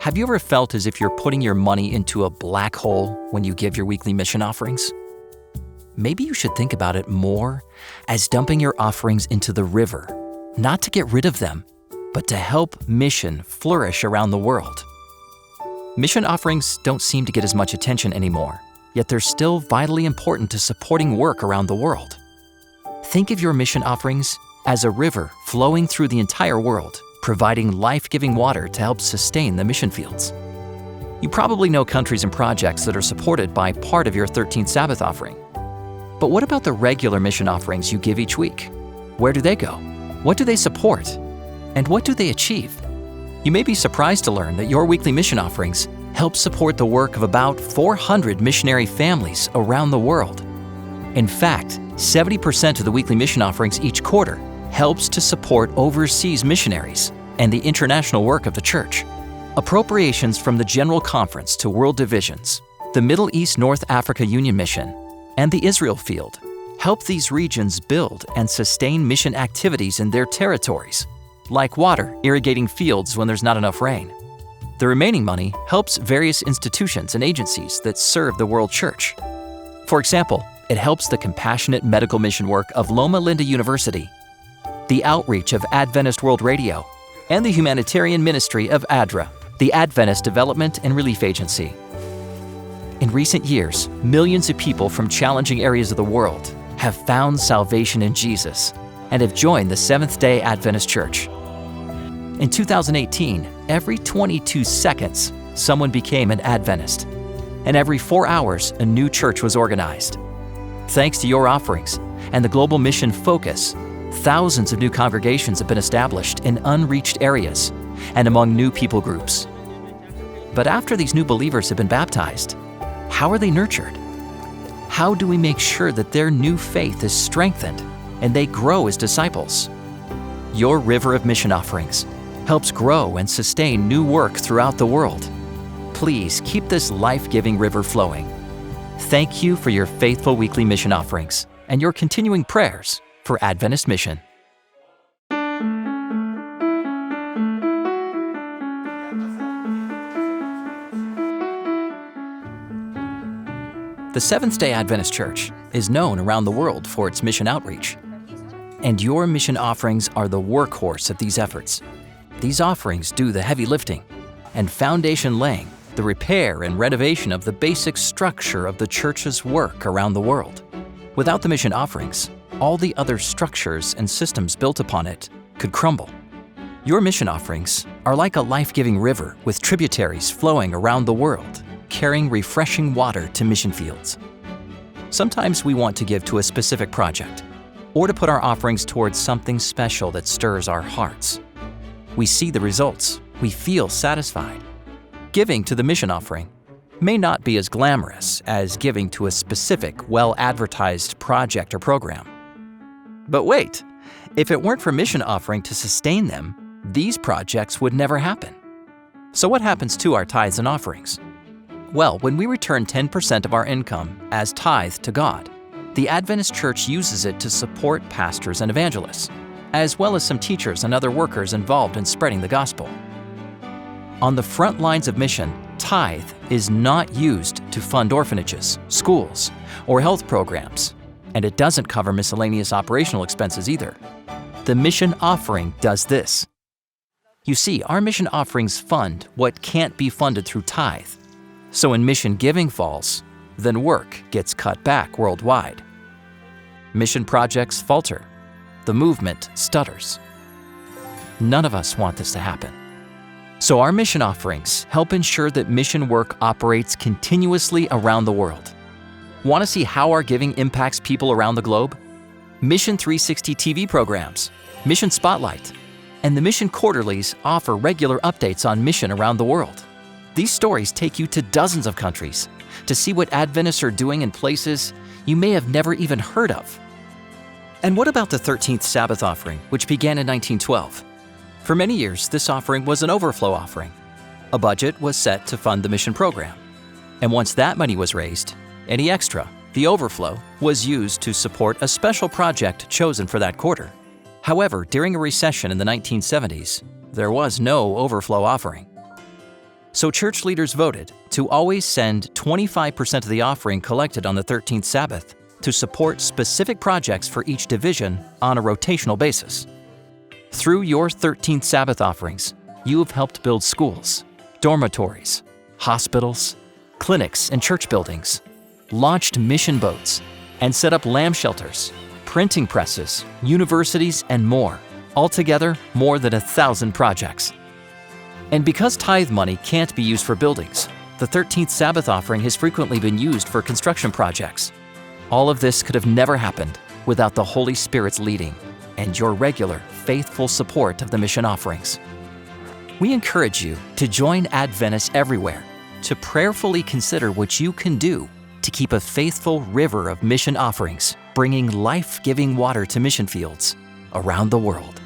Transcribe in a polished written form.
Have you ever felt as if you're putting your money into a black hole when you give your weekly mission offerings? Maybe you should think about it more as dumping your offerings into the river, not to get rid of them, but to help mission flourish around the world. Mission offerings don't seem to get as much attention anymore, yet they're still vitally important to supporting work around the world. Think of your mission offerings as a river flowing through the entire world, providing life-giving water to help sustain the mission fields. You probably know countries and projects that are supported by part of your 13th Sabbath offering. But what about the regular mission offerings you give each week? Where do they go? What do they support? And what do they achieve? You may be surprised to learn that your weekly mission offerings help support the work of about 400 missionary families around the world. In fact, 70% of the weekly mission offerings each quarter helps to support overseas missionaries and the international work of the church. Appropriations from the General Conference to World Divisions, the Middle East North Africa Union Mission, and the Israel Field help these regions build and sustain mission activities in their territories, like water irrigating fields when there's not enough rain. The remaining money helps various institutions and agencies that serve the world church. For example, it helps the compassionate medical mission work of Loma Linda University, the outreach of Adventist World Radio, and the humanitarian ministry of ADRA, the Adventist Development and Relief Agency. In recent years, millions of people from challenging areas of the world have found salvation in Jesus and have joined the Seventh-day Adventist Church. In 2018, every 22 seconds, someone became an Adventist, and every 4 hours, a new church was organized. Thanks to your offerings and the global mission focus, thousands of new congregations have been established in unreached areas and among new people groups. But after these new believers have been baptized, how are they nurtured? How do we make sure that their new faith is strengthened and they grow as disciples? Your river of mission offerings helps grow and sustain new work throughout the world. Please keep this life-giving river flowing. Thank you for your faithful weekly mission offerings and your continuing prayers for Adventist Mission. The Seventh-day Adventist Church is known around the world for its mission outreach, and your mission offerings are the workhorse of these efforts. These offerings do the heavy lifting and foundation laying, the repair and renovation of the basic structure of the church's work around the world. Without the mission offerings, all the other structures and systems built upon it could crumble. Your mission offerings are like a life-giving river with tributaries flowing around the world, carrying refreshing water to mission fields. Sometimes we want to give to a specific project, or to put our offerings towards something special that stirs our hearts. We see the results, we feel satisfied. Giving to the mission offering may not be as glamorous as giving to a specific, well-advertised project or program. But wait, if it weren't for mission offering to sustain them, these projects would never happen. So what happens to our tithes and offerings? Well, when we return 10% of our income as tithe to God, the Adventist Church uses it to support pastors and evangelists, as well as some teachers and other workers involved in spreading the gospel. On the front lines of mission, tithe is not used to fund orphanages, schools, or health programs, and it doesn't cover miscellaneous operational expenses either. The mission offering does this. You see, our mission offerings fund what can't be funded through tithe. So when mission giving falls, then work gets cut back worldwide. Mission projects falter. The movement stutters. None of us want this to happen. So our mission offerings help ensure that mission work operates continuously around the world. Want to see how our giving impacts people around the globe? Mission 360 TV programs, Mission Spotlight, and the Mission Quarterlies offer regular updates on mission around the world. These stories take you to dozens of countries to see what Adventists are doing in places you may have never even heard of. And what about the 13th Sabbath offering, which began in 1912? For many years, this offering was an overflow offering. A budget was set to fund the mission program. And once that money was raised, any extra, the overflow, was used to support a special project chosen for that quarter. However, during a recession in the 1970s, there was no overflow offering. So church leaders voted to always send 25% of the offering collected on the 13th Sabbath to support specific projects for each division on a rotational basis. Through your 13th Sabbath offerings, you have helped build schools, dormitories, hospitals, clinics and church buildings, launched mission boats, and set up lamb shelters, printing presses, universities, and more. Altogether, more than 1,000 projects. And because tithe money can't be used for buildings, the 13th Sabbath offering has frequently been used for construction projects. All of this could have never happened without the Holy Spirit's leading and your regular, faithful support of the mission offerings. We encourage you to join Adventist everywhere to prayerfully consider what you can do to keep a faithful river of mission offerings, bringing life-giving water to mission fields around the world.